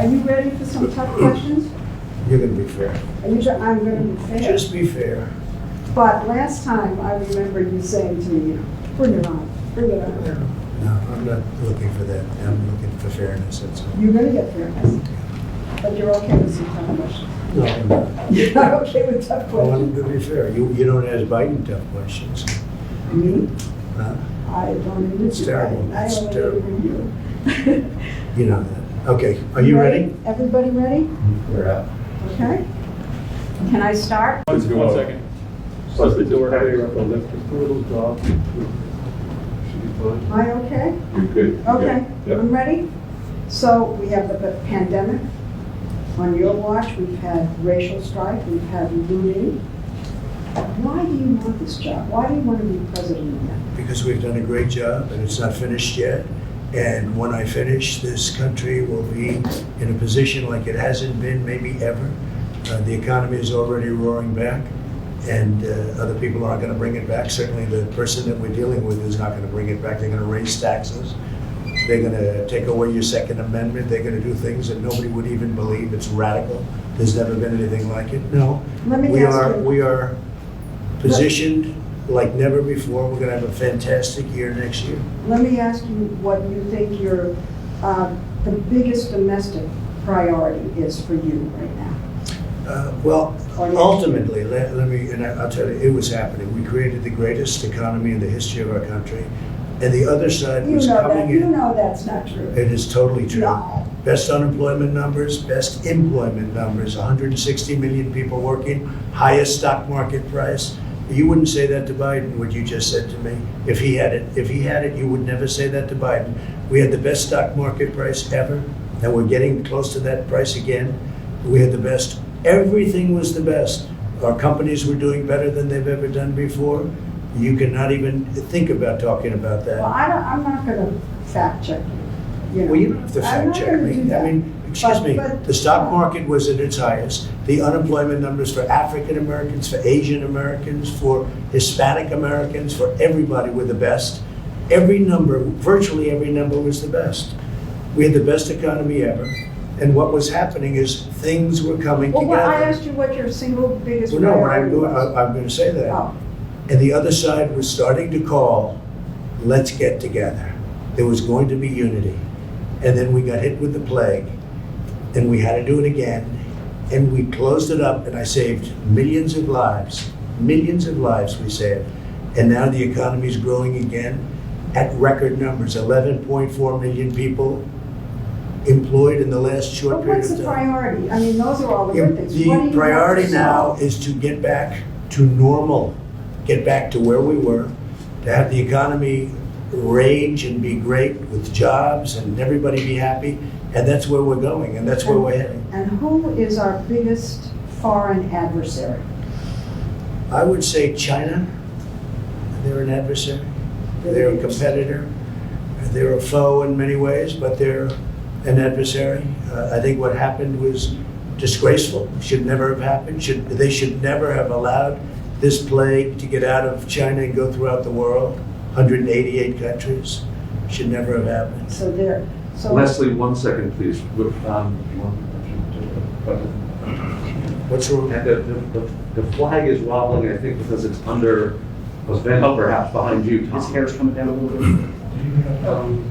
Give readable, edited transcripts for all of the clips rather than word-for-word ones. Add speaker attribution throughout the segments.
Speaker 1: Are you ready for some tough questions?
Speaker 2: You're going to be fair.
Speaker 1: I'm going to be fair.
Speaker 2: Just be fair.
Speaker 1: But last time, I remember you saying to me, bring it on, bring it on.
Speaker 2: No, I'm not looking for that. I'm looking for fairness, that's all.
Speaker 1: You're going to get fairness. But you're okay with some tough questions.
Speaker 2: No, I'm not.
Speaker 1: You're not okay with tough
Speaker 2: I want
Speaker 1: questions.
Speaker 2: to be fair. You don't ask Biden tough questions.
Speaker 1: Me?
Speaker 2: Huh?
Speaker 1: I don't even.
Speaker 2: It's terrible.
Speaker 1: I
Speaker 2: It's
Speaker 1: only
Speaker 2: terrible.
Speaker 1: interview you.
Speaker 2: You know that. Okay, are you ready?
Speaker 1: Everybody ready?
Speaker 2: We're out.
Speaker 1: Okay. Can I start?
Speaker 3: Let's do 1 second.
Speaker 4: Plus the door higher up, lift just a little drop. Should be fine.
Speaker 1: Am I okay?
Speaker 4: You're good.
Speaker 1: Okay,
Speaker 4: Yep.
Speaker 1: I'm ready. So we have the pandemic. On your watch, we've had racial strife, we've had looting. Why do you want this job? Why do you want to be president again?
Speaker 2: Because we've done a great job and it's not finished yet. And when I finish, this country will be in a position like it hasn't been maybe ever. The economy is already roaring back, and other people aren't going to bring it back. Certainly the person that we're dealing with is not going to bring it back. They're going to raise taxes. They're going to take away your Second Amendment. They're going to do things that nobody would even believe. It's radical. There's never been anything like it. No,
Speaker 1: Let me
Speaker 2: we
Speaker 1: ask you-
Speaker 2: we are positioned like never before. We're going to have a fantastic year next year.
Speaker 1: Let me ask you what you think your, the biggest domestic priority is for you right now.
Speaker 2: Well,
Speaker 1: Or next
Speaker 2: ultimately, let me, and I'll tell you, it was happening. We created the greatest economy in the history of our country, and the other side
Speaker 1: You
Speaker 2: was
Speaker 1: know
Speaker 2: coming
Speaker 1: that, you
Speaker 2: in.
Speaker 1: know that's not true.
Speaker 2: It is totally true.
Speaker 1: No.
Speaker 2: Best unemployment numbers, best employment numbers, 160 million people working, highest stock market price. You wouldn't say that to Biden, what you just said to me. If he had it, you would never say that to Biden. We had the best stock market price ever, and we're getting close to that price again. We had the best, everything was the best. Our companies were doing better than they've ever done before. You cannot even think about talking about that.
Speaker 1: Well, I'm not going to fact check you. You know.
Speaker 2: Well, you don't have to
Speaker 1: I'm
Speaker 2: fact
Speaker 1: not
Speaker 2: check
Speaker 1: gonna
Speaker 2: me.
Speaker 1: do that.
Speaker 2: I mean, excuse me,
Speaker 1: But-
Speaker 2: the stock market was at its highest. The unemployment numbers for African Americans, for Asian Americans, for Hispanic Americans, for everybody were the best. Every number, virtually every number was the best. We had the best economy ever. And what was happening is things were coming
Speaker 1: Well,
Speaker 2: together.
Speaker 1: I asked you what your single biggest
Speaker 2: Well, no, what I'm
Speaker 1: priority
Speaker 2: going,
Speaker 1: was.
Speaker 2: I'm going to say that.
Speaker 1: Oh.
Speaker 2: And the other side was starting to call, let's get together. There was going to be unity. And then we got hit with the plague, and we had to do it again. And we closed it up, and I saved millions of lives we saved. And now the economy's growing again at record numbers, 11.4 million people employed in the last short
Speaker 1: But
Speaker 2: period
Speaker 1: what's
Speaker 2: of
Speaker 1: the
Speaker 2: time.
Speaker 1: priority? I mean, those are all the good things. What do
Speaker 2: The
Speaker 1: you
Speaker 2: priority
Speaker 1: want to
Speaker 2: now
Speaker 1: solve?
Speaker 2: is to get back to normal, get back to where we were, to have the economy rage and be great with jobs and everybody be happy. And that's where we're going, and that's where we're heading.
Speaker 1: And who is our biggest foreign adversary?
Speaker 2: I would say China. They're an adversary. They're a competitor. They're a foe in many ways, but they're an adversary. I think what happened was disgraceful. Should never have happened. They should never have allowed this plague to get out of China and go throughout the world. 188 countries. Should never have happened.
Speaker 1: So there. So
Speaker 4: Leslie, 1 second, please.
Speaker 2: What's wrong?
Speaker 4: And the flag is wobbling, I think, because it's under a vent perhaps behind you, Tom.
Speaker 3: His hair's coming down a little bit.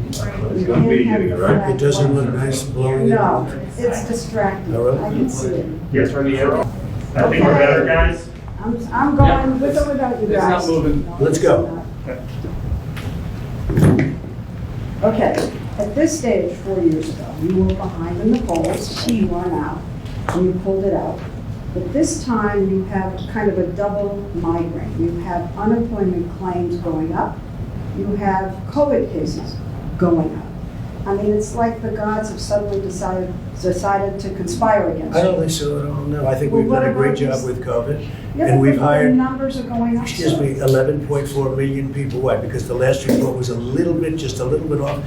Speaker 4: It's gonna be getting it, right?
Speaker 2: It doesn't look nice blowing.
Speaker 1: No, it's distracting.
Speaker 2: Oh, really?
Speaker 1: I can see it.
Speaker 3: Yes, turn the arrow. I think we're better, guys.
Speaker 1: I'm going with or without you
Speaker 3: It's
Speaker 1: guys.
Speaker 3: not moving.
Speaker 1: No,
Speaker 2: Let's
Speaker 1: it's
Speaker 2: go.
Speaker 1: not. Okay, at this stage, 4 years ago, you were behind in the polls, you are now, and you pulled it out. But this time, you have kind of a double migraine. You have unemployment claims going up, you have COVID cases going up. I mean, it's like the gods have suddenly decided to conspire against you.
Speaker 2: I don't think so at all, no. I think
Speaker 1: Well,
Speaker 2: we've
Speaker 1: what
Speaker 2: done a great
Speaker 1: about
Speaker 2: job
Speaker 1: this-
Speaker 2: with COVID.
Speaker 1: Yeah,
Speaker 2: And
Speaker 1: but
Speaker 2: we've
Speaker 1: the
Speaker 2: hired,
Speaker 1: numbers are going up.
Speaker 2: excuse me, 11.4 million people. Why? Because the last report was just a little bit off.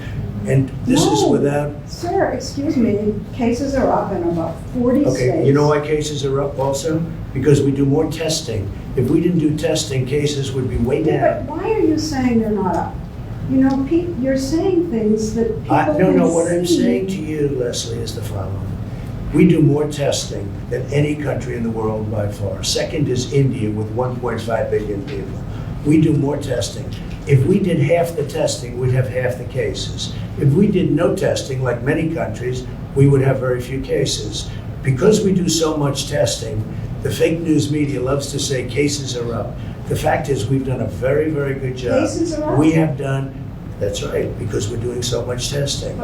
Speaker 2: And this is
Speaker 1: No.
Speaker 2: without,
Speaker 1: Sir, excuse me, cases are up in about 40 states.
Speaker 2: okay, you know why cases are up also? Because we do more testing. If we didn't do testing, cases would be way
Speaker 1: Yeah,
Speaker 2: down.
Speaker 1: but why are you saying they're not up? You know, Pete, you're saying things that people can see.
Speaker 2: No, what I'm saying to you, Leslie, is the following. We do more testing than any country in the world by far. Second is India with 1.5 billion people. We do more testing. If we did half the testing, we'd have half the cases. If we did no testing, like many countries, we would have very few cases. Because we do so much testing, the fake news media loves to say cases are up. The fact is, we've done a very, very good job.
Speaker 1: Cases are up?
Speaker 2: We have done, that's right, because we're doing so much testing.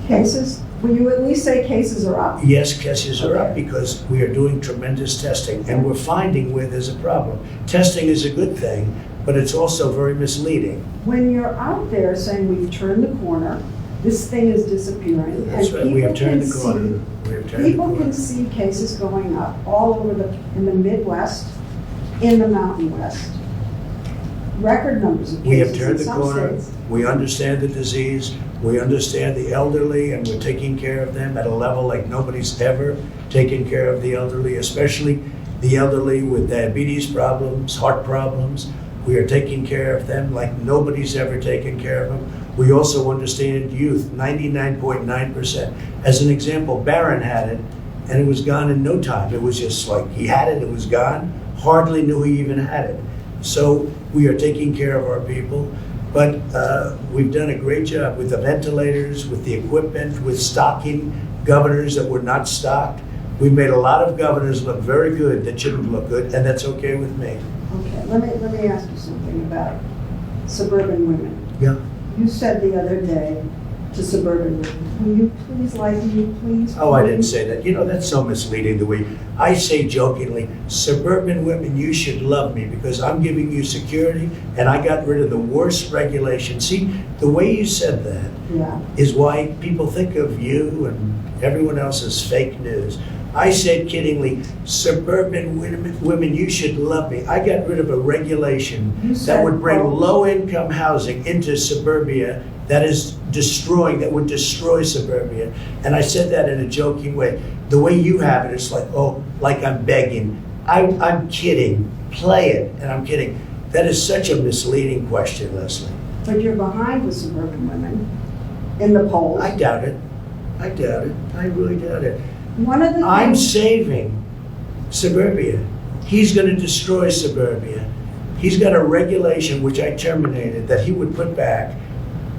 Speaker 1: Cases, will you at least say cases are up?
Speaker 2: Yes, cases are up
Speaker 1: Okay.
Speaker 2: because we are doing tremendous testing, and we're finding where there's a problem. Testing is a good thing, but it's also very misleading.
Speaker 1: When you're out there saying we've turned the corner, this thing is disappearing.
Speaker 2: That's
Speaker 1: and
Speaker 2: right, we have
Speaker 1: people
Speaker 2: turned
Speaker 1: can
Speaker 2: the corner.
Speaker 1: see-
Speaker 2: We have turned the
Speaker 1: People
Speaker 2: corner.
Speaker 1: can see cases going up all over in the Midwest, in the Mountain West. Record numbers of
Speaker 2: We have
Speaker 1: cases
Speaker 2: turned
Speaker 1: in
Speaker 2: the
Speaker 1: some
Speaker 2: corner.
Speaker 1: states.
Speaker 2: We understand the disease. We understand the elderly, and we're taking care of them at a level like nobody's ever taken care of the elderly, especially the elderly with diabetes problems, heart problems. We are taking care of them like nobody's ever taken care of them. We also understand youth, 99.9%. As an example, Barron had it, and it was gone in no time. It was just like he had it, it was gone. Hardly knew he even had it. So we are taking care of our people, but we've done a great job with the ventilators, with the equipment, with stocking governors that were not stocked. We've made a lot of governors look very good that shouldn't look good, and that's okay with me.
Speaker 1: Okay, let me ask you something about suburban women.
Speaker 2: Yeah.
Speaker 1: You said the other day to suburban women, will you please like me, please?
Speaker 2: Oh, I didn't say that. You know, that's so misleading the way I say jokingly, suburban women, you should love me because I'm giving you security and I got rid of the worst regulation. See, the way you said that
Speaker 1: Yeah.
Speaker 2: is why people think of you and everyone else as fake news. I said kiddingly, suburban women, you should love me. I got rid of a regulation
Speaker 1: You
Speaker 2: that
Speaker 1: said,
Speaker 2: would bring
Speaker 1: quote,
Speaker 2: low-income housing into suburbia that would destroy suburbia. And I said that in a joking way. The way you have it, it's like, oh, like I'm begging. I'm kidding. Play it, and I'm kidding. That is such a misleading question, Leslie.
Speaker 1: But you're behind with suburban women in the polls.
Speaker 2: I doubt it. I doubt it. I really doubt it.
Speaker 1: One of the
Speaker 2: I'm
Speaker 1: things,
Speaker 2: saving suburbia. He's going to destroy suburbia. He's got a regulation, which I terminated, that he would put back,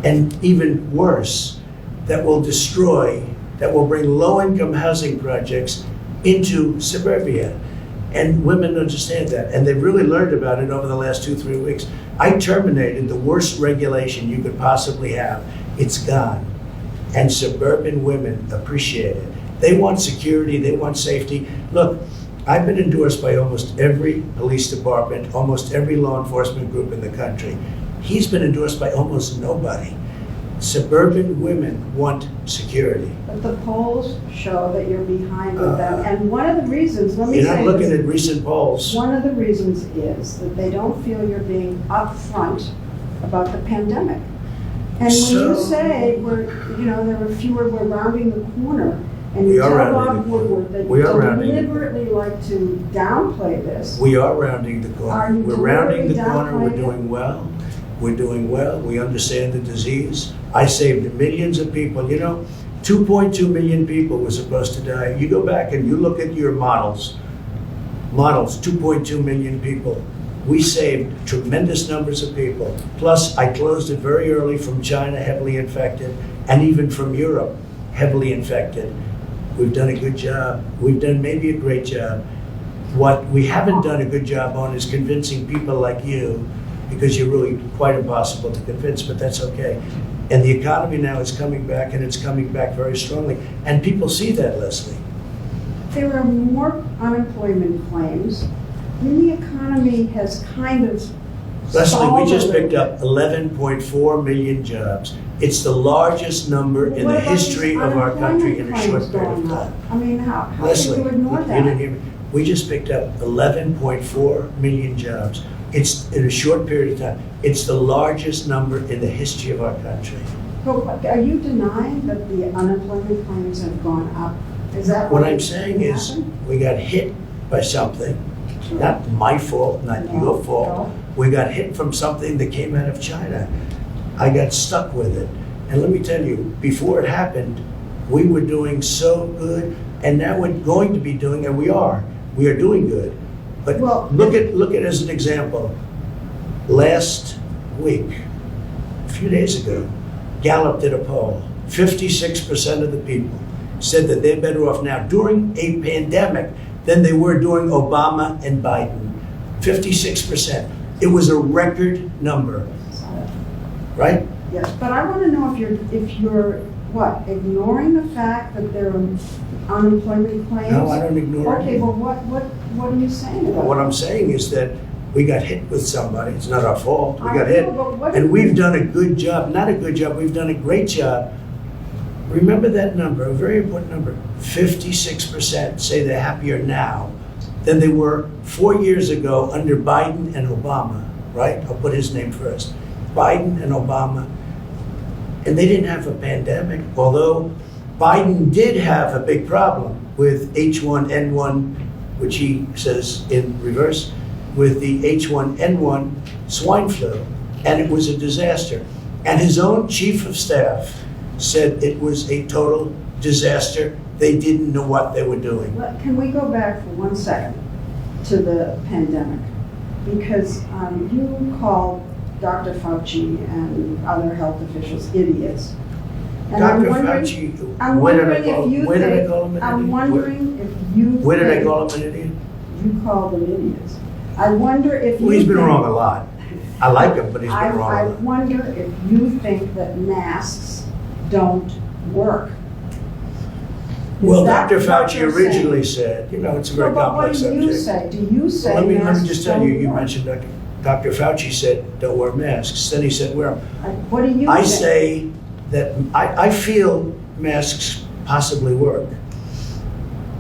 Speaker 2: and even worse, that will bring low-income housing projects into suburbia. And women understand that, and they've really learned about it over the last 2-3 weeks. I terminated the worst regulation you could possibly have. It's gone. And suburban women appreciate it. They want security, they want safety. Look, I've been endorsed by almost every police department, almost every law enforcement group in the country. He's been endorsed by almost nobody. Suburban women want security.
Speaker 1: but the polls show that you're behind with them. And one of the reasons, let me
Speaker 2: You're
Speaker 1: say
Speaker 2: not looking
Speaker 1: this,
Speaker 2: at recent polls.
Speaker 1: one of the reasons is that they don't feel you're being upfront about the pandemic. And when you
Speaker 2: So-
Speaker 1: say we're rounding the corner, and
Speaker 2: We
Speaker 1: you
Speaker 2: are
Speaker 1: tell
Speaker 2: rounding
Speaker 1: Bob
Speaker 2: the corner.
Speaker 1: Woodward that
Speaker 2: We
Speaker 1: you
Speaker 2: are rounding the
Speaker 1: deliberately like to downplay this.
Speaker 2: We are rounding the
Speaker 1: Are
Speaker 2: corner.
Speaker 1: you
Speaker 2: We're rounding the
Speaker 1: deliberately
Speaker 2: corner. We're
Speaker 1: downplaying it?
Speaker 2: doing well. We're doing well. We understand the disease. I saved millions of people. You know, 2.2 million people were supposed to die. You go back and you look at your models, 2.2 million people. We saved tremendous numbers of people. Plus, I closed it very early from China, heavily infected, and even from Europe, heavily infected. We've done a good job. We've done maybe a great job. What we haven't done a good job on is convincing people like you, because you're really quite impossible to convince, but that's okay. And the economy now is coming back, and it's coming back very strongly. And people see that, Leslie.
Speaker 1: There are more unemployment claims. And the economy has kind of
Speaker 2: Leslie, we just
Speaker 1: stalled a
Speaker 2: picked
Speaker 1: little
Speaker 2: up 11.4 million jobs. It's the largest number
Speaker 1: bit.
Speaker 2: in
Speaker 1: What
Speaker 2: the
Speaker 1: about
Speaker 2: histoy
Speaker 1: these
Speaker 2: of our country in a
Speaker 1: unemployment
Speaker 2: short period
Speaker 1: claims
Speaker 2: of
Speaker 1: going
Speaker 2: time.
Speaker 1: up? I mean, how
Speaker 2: Leslie,
Speaker 1: can you ignore
Speaker 2: you didn't
Speaker 1: that?
Speaker 2: hear me. We just picked up 11.4 million jobs. It's in a short period of time. It's the largest number in the history of our country.
Speaker 1: But are you denying that the unemployment claims have gone up? Is that
Speaker 2: What
Speaker 1: what
Speaker 2: I'm
Speaker 1: is
Speaker 2: saying is,
Speaker 1: happened?
Speaker 2: we got hit by something, not my fault, not
Speaker 1: No,
Speaker 2: your fault.
Speaker 1: no.
Speaker 2: We got hit from something that came out of China. I got stuck with it. And let me tell you, before it happened, we were doing so good, and now we're going to be doing, and we are doing good. But
Speaker 1: Well-
Speaker 2: look at as an example, last week, a few days ago, Gallup did a poll. 56% of the people said that they're better off now during a pandemic than they were during Obama and Biden. 56%. It was a record number, right?
Speaker 1: Yes, but I want to know if you're, what, ignoring the fact that there are unemployment claims?
Speaker 2: No, I don't ignore it.
Speaker 1: Okay, well, what are you saying about
Speaker 2: What
Speaker 1: it?
Speaker 2: I'm saying is that we got hit with somebody. It's not our fault. We
Speaker 1: I
Speaker 2: got
Speaker 1: know,
Speaker 2: hit.
Speaker 1: but what
Speaker 2: And
Speaker 1: if-
Speaker 2: we've done a good job, not a good job, we've done a great job. Remember that number, a very important number. 56% say they're happier now than they were 4 years ago under Biden and Obama, right? I'll put his name first. Biden and Obama. And they didn't have a pandemic, although Biden did have a big problem with H1N1, which he says in reverse, with the H1N1 swine flu, and it was a disaster. And his own chief of staff said it was a total disaster. They didn't know what they were doing.
Speaker 1: Can we go back for 1 second to the pandemic? Because you called Dr. Fauci and other health officials idiots. And I'm
Speaker 2: Dr.
Speaker 1: wondering-
Speaker 2: Fauci,
Speaker 1: I'm
Speaker 2: where did I
Speaker 1: wondering
Speaker 2: call
Speaker 1: if you
Speaker 2: where did I
Speaker 1: think-
Speaker 2: call him an
Speaker 1: I'm
Speaker 2: idiot?
Speaker 1: wondering if you
Speaker 2: Where did I
Speaker 1: think
Speaker 2: call him an idiot?
Speaker 1: You called them idiots. I wonder if you
Speaker 2: Well, he's been
Speaker 1: think-
Speaker 2: wrong a lot. I like him, but he's been wrong
Speaker 1: I
Speaker 2: a lot.
Speaker 1: wonder if you think that masks don't work. Is
Speaker 2: Well,
Speaker 1: that
Speaker 2: Dr.
Speaker 1: what
Speaker 2: Fauci
Speaker 1: you're
Speaker 2: originally
Speaker 1: saying?
Speaker 2: said, it's a very
Speaker 1: No, but
Speaker 2: complex
Speaker 1: what do you
Speaker 2: subject.
Speaker 1: say? Do you say
Speaker 2: Let me
Speaker 1: masks
Speaker 2: just tell you,
Speaker 1: don't
Speaker 2: you
Speaker 1: work?
Speaker 2: mentioned Dr. Fauci said, don't wear masks. Then he said, wear them.
Speaker 1: What do you
Speaker 2: I
Speaker 1: think?
Speaker 2: say that I feel masks possibly work.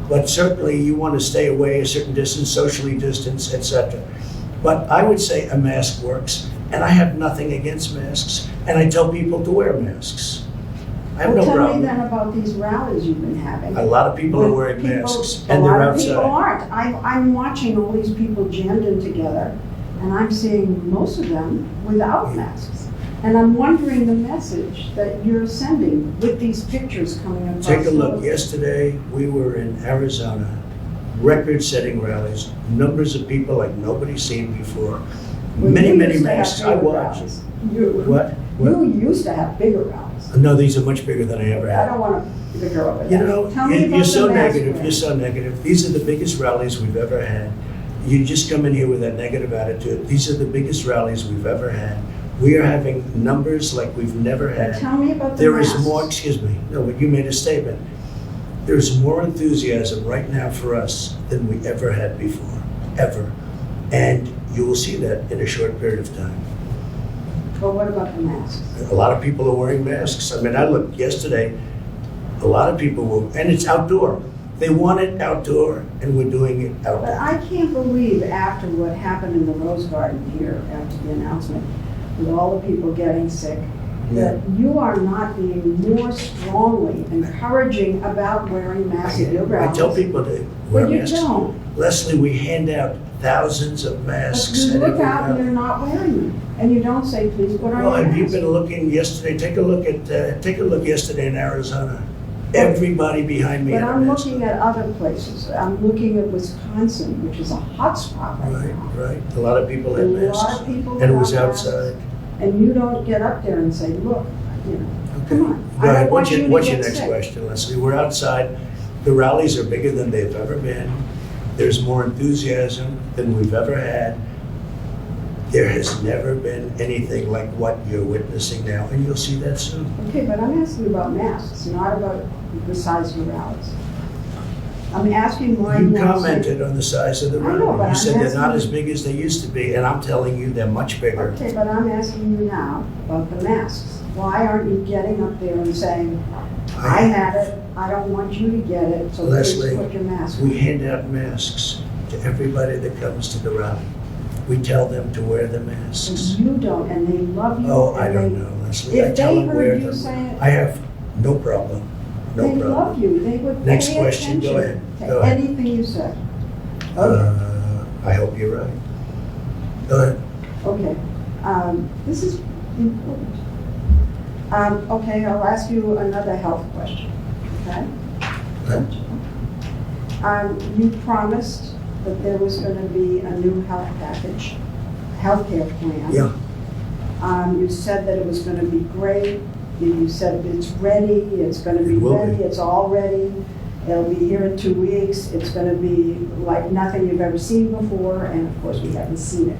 Speaker 2: But certainly you want to stay away a certain distance, socially distance, etc. But I would say a mask works, and I have nothing against masks, and I tell people to wear masks. I have
Speaker 1: Well,
Speaker 2: no
Speaker 1: tell me
Speaker 2: problem.
Speaker 1: then about these rallies you've been having.
Speaker 2: A lot of people are
Speaker 1: With
Speaker 2: wearing
Speaker 1: people-
Speaker 2: masks, and they're
Speaker 1: A lot of people
Speaker 2: outside.
Speaker 1: aren't. I'm watching all these people jammed in together, and I'm seeing most of them without masks. And I'm wondering the message that you're sending with these pictures coming across.
Speaker 2: Take a look.
Speaker 1: the-
Speaker 2: Yesterday, we were in Arizona, record-setting rallies, numbers of people like nobody's seen before.
Speaker 1: Well,
Speaker 2: Many,
Speaker 1: you
Speaker 2: many
Speaker 1: used to have
Speaker 2: masks. I
Speaker 1: bigger
Speaker 2: watched.
Speaker 1: rallies. You
Speaker 2: What?
Speaker 1: You used to have bigger rallies.
Speaker 2: No, these are much bigger than I ever
Speaker 1: I
Speaker 2: had.
Speaker 1: don't want to bicker over that.
Speaker 2: You know,
Speaker 1: Tell me
Speaker 2: you're
Speaker 1: about
Speaker 2: so
Speaker 1: the mask
Speaker 2: negative,
Speaker 1: wearing.
Speaker 2: you're so negative. These are the biggest rallies we've ever had. You just come in here with that negative attitude. These are the biggest rallies we've ever had. We are having numbers like we've never had.
Speaker 1: Tell me about the
Speaker 2: There is
Speaker 1: masks.
Speaker 2: more, excuse me, no, but you made a statement. There's more enthusiasm right now for us than we ever had before, ever. And you will see that in a short period of time.
Speaker 1: But what about the masks?
Speaker 2: A lot of people are wearing masks. I mean, I looked yesterday, a lot of people will, and it's outdoor. They want it outdoor, and we're doing it
Speaker 1: But
Speaker 2: outdoor.
Speaker 1: I can't believe after what happened in the Rose Garden here, after the announcement, with all the people getting sick, that you are not being more strongly encouraging about wearing masks at your
Speaker 2: I
Speaker 1: rallies.
Speaker 2: tell people to wear
Speaker 1: But you
Speaker 2: masks.
Speaker 1: don't.
Speaker 2: Leslie, we hand out thousands of
Speaker 1: But
Speaker 2: masks.
Speaker 1: you
Speaker 2: at
Speaker 1: look
Speaker 2: every
Speaker 1: out and
Speaker 2: rally.
Speaker 1: you're not wearing them, and you don't say, please put on
Speaker 2: Well,
Speaker 1: your
Speaker 2: have you
Speaker 1: mask.
Speaker 2: been looking yesterday? Take a look yesterday in Arizona. Everybody behind me
Speaker 1: But
Speaker 2: had a
Speaker 1: I'm
Speaker 2: mask.
Speaker 1: looking at other places. I'm looking at Wisconsin, which is a hot spot right
Speaker 2: Right,
Speaker 1: now.
Speaker 2: right. A lot of people
Speaker 1: A
Speaker 2: had
Speaker 1: lot
Speaker 2: masks.
Speaker 1: of people
Speaker 2: And it was
Speaker 1: without masks.
Speaker 2: outside.
Speaker 1: And you don't get up there and say, look, you know,
Speaker 2: Okay.
Speaker 1: come on.
Speaker 2: Go
Speaker 1: I
Speaker 2: ahead.
Speaker 1: don't want you to
Speaker 2: What's your
Speaker 1: get
Speaker 2: next
Speaker 1: sick.
Speaker 2: question, Leslie? We're outside. The rallies are bigger than they've ever been. There's more enthusiasm than we've ever had. There has never been anything like what you're witnessing now, and you'll see that soon.
Speaker 1: Okay, but I'm asking about masks, not about the size of your rallies. I'm asking why
Speaker 2: You
Speaker 1: you want to
Speaker 2: commented on the size of the
Speaker 1: I know,
Speaker 2: rally.
Speaker 1: but
Speaker 2: You
Speaker 1: I'm
Speaker 2: said they're not as
Speaker 1: asking-
Speaker 2: big as they used to be, and I'm telling you they're much bigger.
Speaker 1: Okay, but I'm asking you now about the masks. Why aren't you getting up there and saying, I had it, I don't want you to get it, so please
Speaker 2: Leslie,
Speaker 1: put your mask on?
Speaker 2: We hand out masks to everybody that comes to the rally. We tell them to wear the masks.
Speaker 1: You don't, and they love you.
Speaker 2: Oh, I
Speaker 1: and
Speaker 2: don't
Speaker 1: they-
Speaker 2: know, Leslie. I
Speaker 1: If
Speaker 2: tell
Speaker 1: they
Speaker 2: them wear
Speaker 1: heard you
Speaker 2: them.
Speaker 1: say it,
Speaker 2: I have no problem. No
Speaker 1: they
Speaker 2: problem.
Speaker 1: love you, they would
Speaker 2: Next
Speaker 1: pay
Speaker 2: question, go
Speaker 1: attention
Speaker 2: ahead,
Speaker 1: to
Speaker 2: go ahead.
Speaker 1: anything you say. Okay,
Speaker 2: I hope you're right. Go ahead.
Speaker 1: okay. This is important. Okay, I'll ask you another health question, okay? You promised that there was going to be a new health package, healthcare plan.
Speaker 2: Yeah,
Speaker 1: You said that it was going to be great. You said it's ready, it's going to be
Speaker 2: It will be.
Speaker 1: ready, it's all ready. It'll be here in 2 weeks. It's going to be like nothing you've ever seen before, and of course, we haven't seen it.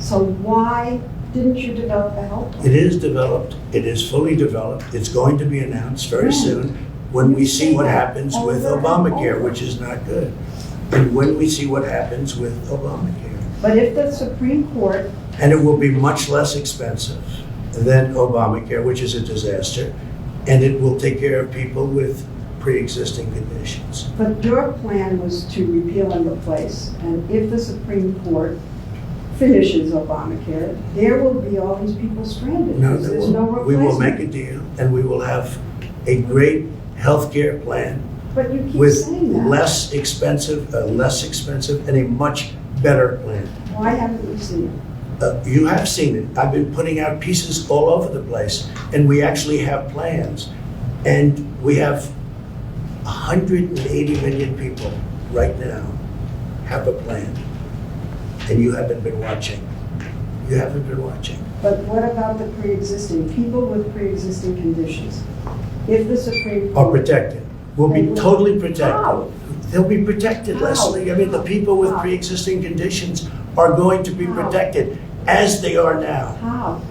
Speaker 1: So why didn't you develop a health plan?
Speaker 2: it is developed, it is fully developed, it's going to be announced very
Speaker 1: When?
Speaker 2: soon when we see what happens with
Speaker 1: Over and
Speaker 2: Obamacare,
Speaker 1: over.
Speaker 2: which is not good. And when we see what happens with Obamacare.
Speaker 1: But if the Supreme Court,
Speaker 2: And it will be much less expensive than Obamacare, which is a disaster, and it will take care of people with pre-existing conditions.
Speaker 1: but your plan was to repeal and replace, and if the Supreme Court finishes Obamacare, there will be all these people stranded.
Speaker 2: No,
Speaker 1: because
Speaker 2: there
Speaker 1: there's no
Speaker 2: won't. We will make a
Speaker 1: replacement.
Speaker 2: deal, and we will have a great healthcare plan
Speaker 1: But you keep
Speaker 2: with
Speaker 1: saying that.
Speaker 2: less expensive, and a much better plan.
Speaker 1: Why haven't we seen it?
Speaker 2: You have seen it. I've been putting out pieces all over the place, and we actually have plans. And we have 180 million people right now have a plan. And you haven't been watching. You haven't been watching.
Speaker 1: But what about the pre-existing, people with pre-existing conditions? If the Supreme
Speaker 2: Are
Speaker 1: Court.
Speaker 2: protected. Will be totally protected.
Speaker 1: How?
Speaker 2: They'll be protected,
Speaker 1: How?
Speaker 2: Leslie. I mean, the people with
Speaker 1: How?
Speaker 2: pre-existing conditions are going to be
Speaker 1: How?
Speaker 2: protected, as they are now.
Speaker 1: How?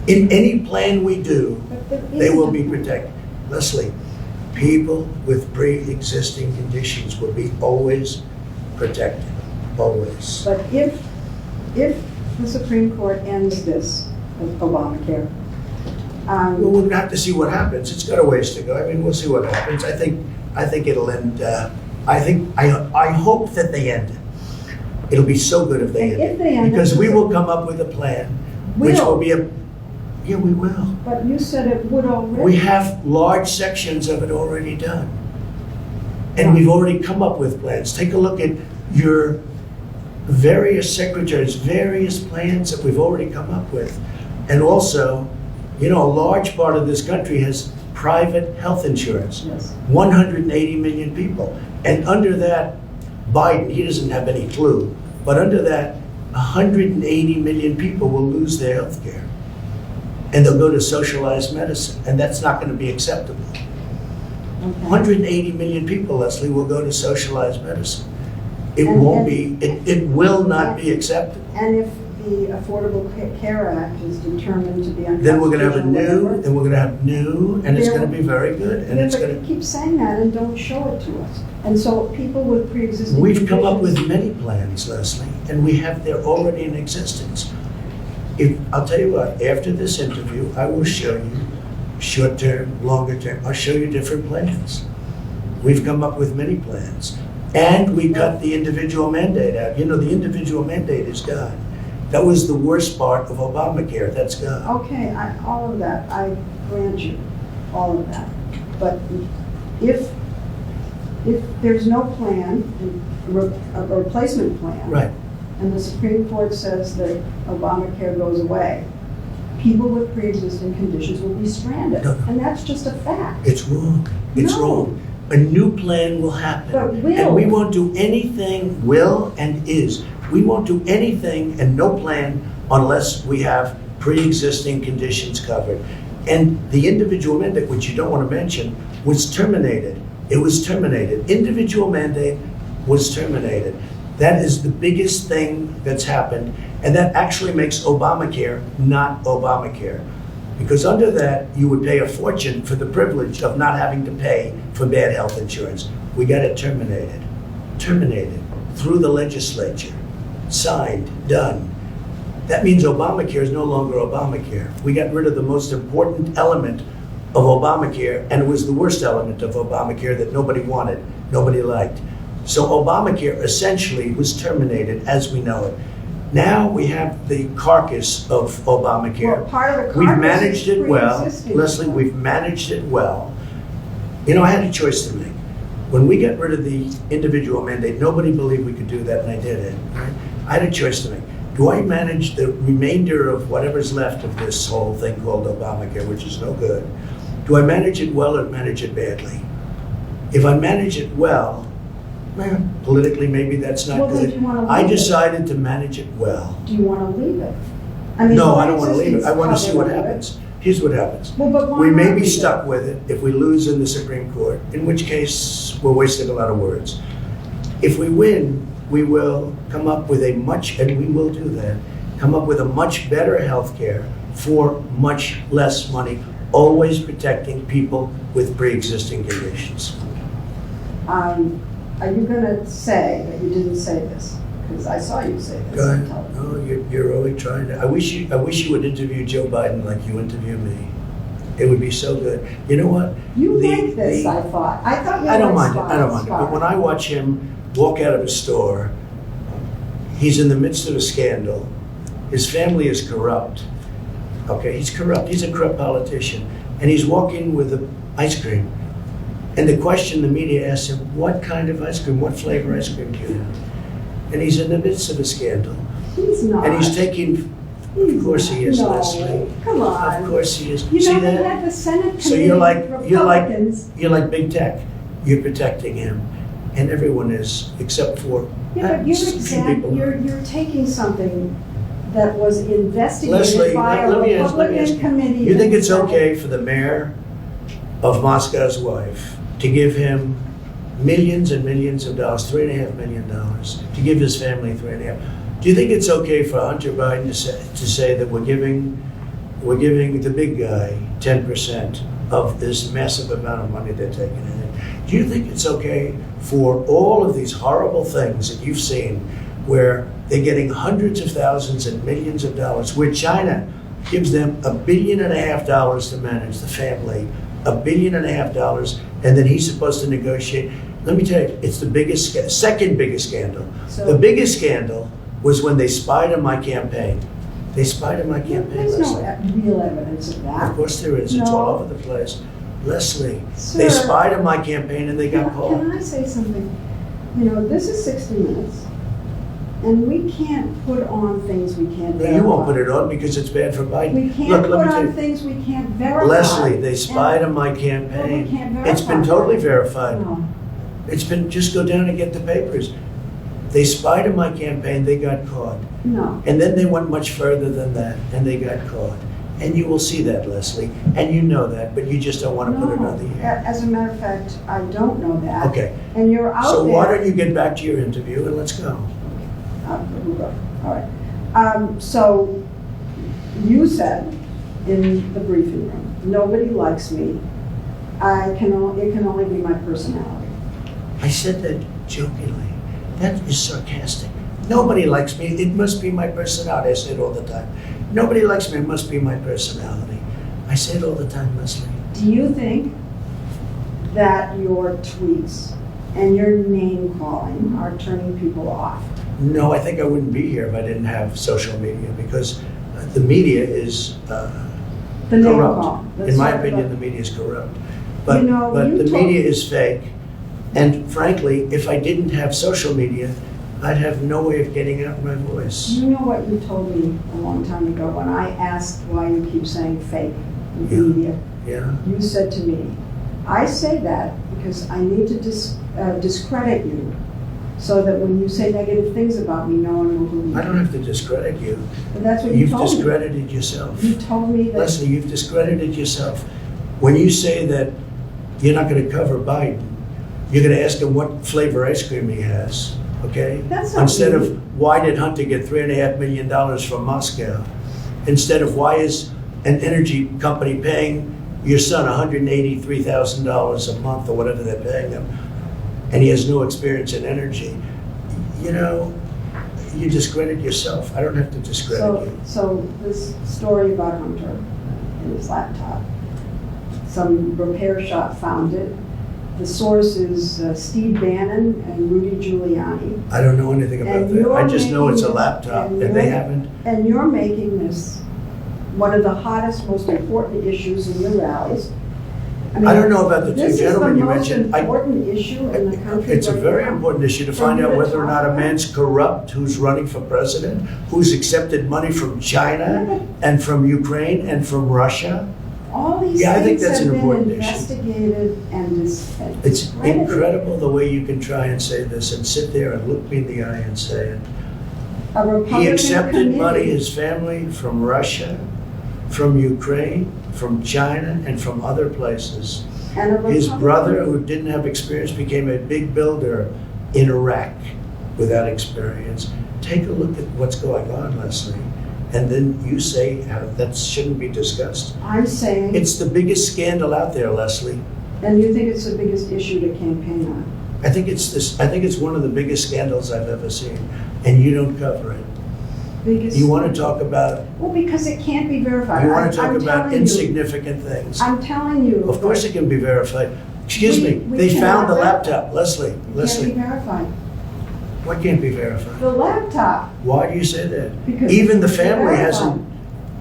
Speaker 2: In any plan we do,
Speaker 1: But there
Speaker 2: they will
Speaker 1: isn't.
Speaker 2: be protected. Leslie, people with pre-existing conditions will be always protected, always.
Speaker 1: But if the Supreme Court ends this, Obamacare,
Speaker 2: Well, we'll have to see what happens. It's got a ways to go. I mean, we'll see what happens. I think it'll end. I hope that they end it. It'll be so good if they
Speaker 1: And
Speaker 2: end
Speaker 1: if
Speaker 2: it,
Speaker 1: they end it,
Speaker 2: because we
Speaker 1: it's-
Speaker 2: will come up with a plan, which
Speaker 1: Will.
Speaker 2: will be a. Yeah, we will.
Speaker 1: but you said it would already.
Speaker 2: We have large sections of it already done. And we've already come up with plans. Take a look at your various secretaries, various plans that we've already come up with. And also, a large part of this country has private health insurance.
Speaker 1: Yes.
Speaker 2: 180 million people. And under that, Biden, he doesn't have any clue, but under that, 180 million people will lose their health care. And they'll go to socialized medicine, and that's not going to be acceptable.
Speaker 1: Okay.
Speaker 2: 180 million people, Leslie, will go to socialized medicine. It
Speaker 1: And-
Speaker 2: won't
Speaker 1: and-
Speaker 2: be, it will not be acceptable.
Speaker 1: And if the Affordable Care Act is determined to be unconstitutional.
Speaker 2: Then we're going to have
Speaker 1: whatever,
Speaker 2: and it's going to be very good, and
Speaker 1: Yeah,
Speaker 2: it's
Speaker 1: but
Speaker 2: going
Speaker 1: you keep saying that and don't show it to us. And so people with pre-existing
Speaker 2: to, we've come up with
Speaker 1: conditions-
Speaker 2: many plans, Leslie, and they're already in existence. I'll tell you what, after this interview, I will show you short-term, longer-term, I'll show you different plans. We've come up with many plans. And we cut the individual mandate out. The individual mandate is gone. That was the worst part of Obamacare, that's gone.
Speaker 1: Okay, all of that, I grant you, all of that. But if there's no plan, a replacement plan.
Speaker 2: Right.
Speaker 1: And the Supreme Court says that Obamacare goes away, people with pre-existing conditions will be stranded.
Speaker 2: No.
Speaker 1: And that's just a fact.
Speaker 2: It's wrong. It's
Speaker 1: No.
Speaker 2: wrong. A new plan will happen.
Speaker 1: But will.
Speaker 2: And we won't do anything, will and is. We won't do anything and no plan unless we have pre-existing conditions covered. And the individual mandate, which you don't want to mention, was terminated. It was terminated. Individual mandate was terminated. That is the biggest thing that's happened. And that actually makes Obamacare not Obamacare. Because under that, you would pay a fortune for the privilege of not having to pay for bad health insurance. We got it terminated. Terminated through the legislature. Signed, done. That means Obamacare is no longer Obamacare. We got rid of the most important element of Obamacare, and it was the worst element of Obamacare that nobody wanted, nobody liked. So Obamacare essentially was terminated as we know it. Now we have the carcass of Obamacare.
Speaker 1: Well, part of the
Speaker 2: We've
Speaker 1: carcass
Speaker 2: managed
Speaker 1: is
Speaker 2: it well.
Speaker 1: pre-existing.
Speaker 2: Leslie, we've managed it well. I had a choice to make. When we got rid of the individual mandate, nobody believed we could do that, and I did it. Right? I had a choice to make. Do I manage the remainder of whatever's left of this whole thing called Obamacare, which is no good? Do I manage it well or manage it badly? If I manage it well, politically maybe that's not
Speaker 1: Well, then
Speaker 2: good.
Speaker 1: do you wanna
Speaker 2: I
Speaker 1: leave it?
Speaker 2: decided to manage it well.
Speaker 1: Do you want to leave it? I mean,
Speaker 2: No,
Speaker 1: the
Speaker 2: I don't want to leave it. I want to see
Speaker 1: existing
Speaker 2: what
Speaker 1: cover,
Speaker 2: happens. Here's what happens.
Speaker 1: Well, but why
Speaker 2: We may
Speaker 1: not
Speaker 2: be
Speaker 1: leave it?
Speaker 2: stuck with it if we lose in the Supreme Court, in which case we're wasting a lot of words. If we win, we will come up with a much, and we will do that, come up with a much better health care for much less money, always protecting people with pre-existing conditions.
Speaker 1: Are you going to say that you didn't say this? Because I saw you say this.
Speaker 2: Go
Speaker 1: on
Speaker 2: ahead.
Speaker 1: television.
Speaker 2: No, you're really trying to. I wish you would interview Joe Biden like you interview me. It would be so good. You know what?
Speaker 1: You
Speaker 2: The-
Speaker 1: like this,
Speaker 2: the-
Speaker 1: I thought. I thought you
Speaker 2: I don't
Speaker 1: liked
Speaker 2: mind it. I don't mind it. But when I watch him walk out of a store, he's in the midst of a scandal. His family is corrupt. Okay, he's corrupt. He's a corrupt politician, and he's walking with an ice cream. And the question the media asks him, "What kind of ice cream? What flavor ice cream do you have?" And he's in the midst of a scandal,
Speaker 1: He's not.
Speaker 2: and he's taking. Of course he is,
Speaker 1: No,
Speaker 2: Leslie.
Speaker 1: come on.
Speaker 2: Of course he is.
Speaker 1: You
Speaker 2: See
Speaker 1: know, we
Speaker 2: that?
Speaker 1: had the Senate
Speaker 2: So
Speaker 1: committee
Speaker 2: you're like
Speaker 1: Republicans.
Speaker 2: big tech. You're protecting him, and everyone is except for
Speaker 1: Yeah, but
Speaker 2: few people.
Speaker 1: you're taking something that was investigated
Speaker 2: Leslie,
Speaker 1: by a
Speaker 2: let me ask
Speaker 1: Republican
Speaker 2: you.
Speaker 1: committee.
Speaker 2: You think
Speaker 1: in
Speaker 2: it's
Speaker 1: the Senate.
Speaker 2: okay for the mayor of Moscow's wife to give him millions and millions of dollars, $3.5 million, to give his family $3.5? Do you think it's okay for Hunter Biden to say that we're giving the big guy 10% of this massive amount of money they're taking in? Do you think it's okay for all of these horrible things that you've seen where they're getting hundreds of thousands and millions of dollars, where China gives them $1.5 billion to manage the family, $1.5 billion, and then he's supposed to negotiate? Let me tell you, it's the second biggest scandal.
Speaker 1: So-
Speaker 2: The biggest scandal was when they spied on my campaign. They spied on my campaign.
Speaker 1: There's no
Speaker 2: Leslie.
Speaker 1: real evidence of that.
Speaker 2: Of course there is. It's
Speaker 1: No.
Speaker 2: all over the place. Leslie,
Speaker 1: Sir,
Speaker 2: they spied on my campaign and they got
Speaker 1: Can
Speaker 2: caught.
Speaker 1: I say something? You know, this is 60 Minutes, and we can't put on things we can't
Speaker 2: No,
Speaker 1: verify.
Speaker 2: you won't put it on because it's bad for Biden.
Speaker 1: We can't
Speaker 2: Look,
Speaker 1: put
Speaker 2: let me tell
Speaker 1: on
Speaker 2: you.
Speaker 1: things we can't verify.
Speaker 2: Leslie, they spied on my
Speaker 1: Well, we
Speaker 2: campaign.
Speaker 1: can't
Speaker 2: It's been
Speaker 1: verify.
Speaker 2: totally verified.
Speaker 1: No.
Speaker 2: It's been, just go down and get the papers. They spied on my campaign, they got caught.
Speaker 1: No.
Speaker 2: And then they went much further than that, and they got caught. And you will see that, Leslie, and you know that, but you just don't want to put it on the air.
Speaker 1: As a matter of fact, I don't know that.
Speaker 2: Okay,
Speaker 1: And you're out
Speaker 2: so
Speaker 1: there.
Speaker 2: why don't you get back to your interview and let's go.
Speaker 1: We'll go. All right. So you said in the briefing room, nobody likes me. It can only be my personality.
Speaker 2: I said that jokingly. That is sarcastic. Nobody likes me. It must be my personality. I say it all the time. Nobody likes me. It must be my personality. I say it all the time, Leslie.
Speaker 1: Do you think that your tweets and your name calling are turning people off?
Speaker 2: No, I think I wouldn't be here if I didn't have social media because the media is
Speaker 1: The name
Speaker 2: corrupt.
Speaker 1: call.
Speaker 2: In my opinion, the media is corrupt. But,
Speaker 1: You know,
Speaker 2: but
Speaker 1: you
Speaker 2: the
Speaker 1: told-
Speaker 2: media is fake. And frankly, if I didn't have social media, I'd have no way of getting out my voice.
Speaker 1: You know what you told me a long time ago when I asked why you keep saying fake in the
Speaker 2: Yeah.
Speaker 1: media?
Speaker 2: Yeah?
Speaker 1: You said to me, I say that because I need to discredit you so that when you say negative things about me, no one will believe
Speaker 2: I
Speaker 1: you.
Speaker 2: don't have to discredit you.
Speaker 1: But that's what you
Speaker 2: You've
Speaker 1: told me.
Speaker 2: discredited yourself.
Speaker 1: You told me that.
Speaker 2: Leslie, you've discredited yourself. When you say that you're not going to cover Biden, you're going to ask him what flavor ice cream he has, okay?
Speaker 1: That's not
Speaker 2: Instead
Speaker 1: me.
Speaker 2: of why did Hunter get $3.5 million from Moscow? Instead of why is an energy company paying your son $183,000 a month or whatever they're paying him, and he has no experience in energy. You know, you discredit yourself. I don't have to discredit you.
Speaker 1: So this story about Hunter and his laptop, some repair shop found it. The source is Steve Bannon and Rudy Giuliani.
Speaker 2: I don't know anything about
Speaker 1: And
Speaker 2: that.
Speaker 1: you're
Speaker 2: I just know it's a
Speaker 1: making-
Speaker 2: laptop,
Speaker 1: and
Speaker 2: and they
Speaker 1: you're-
Speaker 2: haven't.
Speaker 1: And you're making this one of the hottest, most important issues in your rallies.
Speaker 2: I don't know about the two gentlemen you mentioned.
Speaker 1: This is the most important issue in the country
Speaker 2: It's a
Speaker 1: right
Speaker 2: very
Speaker 1: now.
Speaker 2: important issue to
Speaker 1: For
Speaker 2: find
Speaker 1: you
Speaker 2: out
Speaker 1: to
Speaker 2: whether or
Speaker 1: talk
Speaker 2: not a
Speaker 1: about.
Speaker 2: man's corrupt who's running for president, who's accepted money from China and from Ukraine and from Russia.
Speaker 1: All these
Speaker 2: Yeah, I think
Speaker 1: things
Speaker 2: that's
Speaker 1: have
Speaker 2: an
Speaker 1: been
Speaker 2: important issue.
Speaker 1: investigated and discredited.
Speaker 2: It's incredible the way you can try and say this and sit there and look me in the eye and say it.
Speaker 1: A Republican
Speaker 2: He accepted money,
Speaker 1: committee-
Speaker 2: his family, from Russia, from Ukraine, from China, and from other places.
Speaker 1: and a
Speaker 2: His
Speaker 1: Republican-
Speaker 2: brother, who didn't have experience, became a big builder in Iraq without experience. Take a look at what's going on, Leslie, and then you say how that shouldn't be discussed.
Speaker 1: I'm saying,
Speaker 2: It's the biggest scandal out there, Leslie.
Speaker 1: and you think it's the biggest issue to campaign on?
Speaker 2: I think it's one of the biggest scandals I've ever seen, and you don't cover it.
Speaker 1: Biggest-
Speaker 2: You want to talk about,
Speaker 1: Well, because it can't be verified.
Speaker 2: you want to talk
Speaker 1: I'm
Speaker 2: about
Speaker 1: telling you.
Speaker 2: insignificant things.
Speaker 1: I'm telling you.
Speaker 2: Of course it can be verified. Excuse me,
Speaker 1: We
Speaker 2: they found the
Speaker 1: cannot-
Speaker 2: laptop, Leslie,
Speaker 1: It can't be
Speaker 2: Leslie.
Speaker 1: verified.
Speaker 2: What can't be verified?
Speaker 1: The laptop,
Speaker 2: Why do you say that?
Speaker 1: because.
Speaker 2: Even the
Speaker 1: it's
Speaker 2: family
Speaker 1: verified.
Speaker 2: hasn't,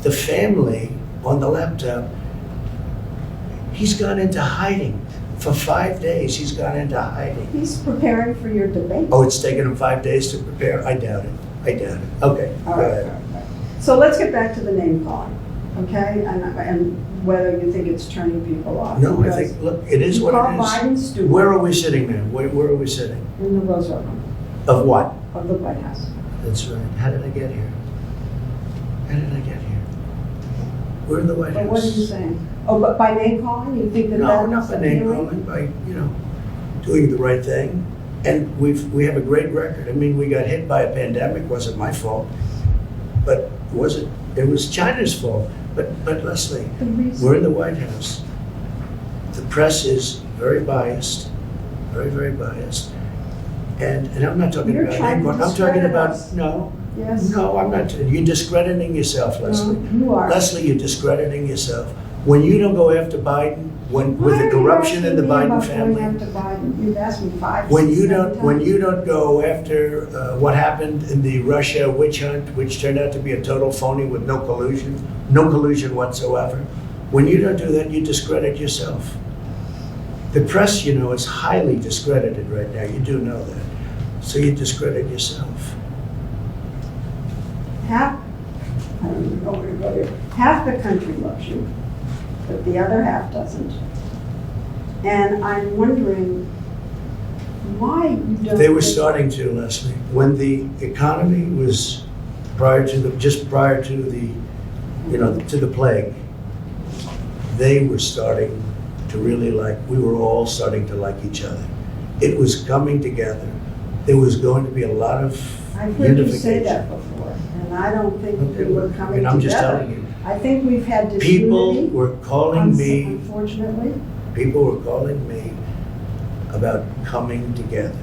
Speaker 2: the family on the laptop, he's gone into hiding. For 5 days, he's gone into hiding.
Speaker 1: He's preparing for your debate.
Speaker 2: Oh, it's taken him 5 days to prepare? I doubt it. I doubt it. Okay, go
Speaker 1: All right,
Speaker 2: ahead.
Speaker 1: all right. So let's get back to the name calling, okay? And whether you think it's turning people off.
Speaker 2: No, I
Speaker 1: Because
Speaker 2: think, look, it is
Speaker 1: you
Speaker 2: what
Speaker 1: call
Speaker 2: it is.
Speaker 1: Biden stupid
Speaker 2: Where are we sitting now? Where are we sitting?
Speaker 1: in the Roosevelt Room
Speaker 2: Of what?
Speaker 1: of the White House.
Speaker 2: That's right. How did I get here? How did I get here? We're in the White House.
Speaker 1: But what are you saying? Oh, but by name calling, you think that
Speaker 2: No,
Speaker 1: that's
Speaker 2: not by name
Speaker 1: appealing?
Speaker 2: calling, by, doing the right thing. And we have a great record. I mean, we got hit by a pandemic, wasn't my fault. But it was China's fault. But Leslie,
Speaker 1: The reason-
Speaker 2: we're in the White House. The press is very biased, very, very biased. And I'm not talking
Speaker 1: You're
Speaker 2: about
Speaker 1: trying to
Speaker 2: I'm talking
Speaker 1: discredit
Speaker 2: about,
Speaker 1: us.
Speaker 2: no,
Speaker 1: Yes.
Speaker 2: no, I'm not. You're discrediting yourself, Leslie.
Speaker 1: No, you are.
Speaker 2: Leslie, you're discrediting yourself. When you don't go after Biden, with
Speaker 1: Why
Speaker 2: the
Speaker 1: are you
Speaker 2: corruption in the
Speaker 1: asking me
Speaker 2: Biden
Speaker 1: about
Speaker 2: family,
Speaker 1: going after Biden? You've asked me 5,
Speaker 2: when
Speaker 1: 6,
Speaker 2: you
Speaker 1: 7
Speaker 2: don't, when
Speaker 1: times.
Speaker 2: you don't go after what happened in the Russia witch hunt, which turned out to be a total phony with no collusion whatsoever. When you don't do that, you discredit yourself. The press, is highly discredited right now. You do know that. So you discredit yourself.
Speaker 1: Half, I don't even know where to go here. Half the country loves you, but the other half doesn't. And I'm wondering why you don't.
Speaker 2: They were
Speaker 1: think-
Speaker 2: starting to, Leslie, when the economy was just prior to the plague, they were starting to really we were all starting to like each other. It was coming together. There was going to be a lot of
Speaker 1: I've heard you say
Speaker 2: unification.
Speaker 1: that before, and I don't think
Speaker 2: Okay,
Speaker 1: we were
Speaker 2: well,
Speaker 1: coming
Speaker 2: I'm just
Speaker 1: together.
Speaker 2: telling you.
Speaker 1: I think we've had
Speaker 2: People
Speaker 1: disunity.
Speaker 2: were calling me,
Speaker 1: Unfortunately.
Speaker 2: people were calling me about coming together.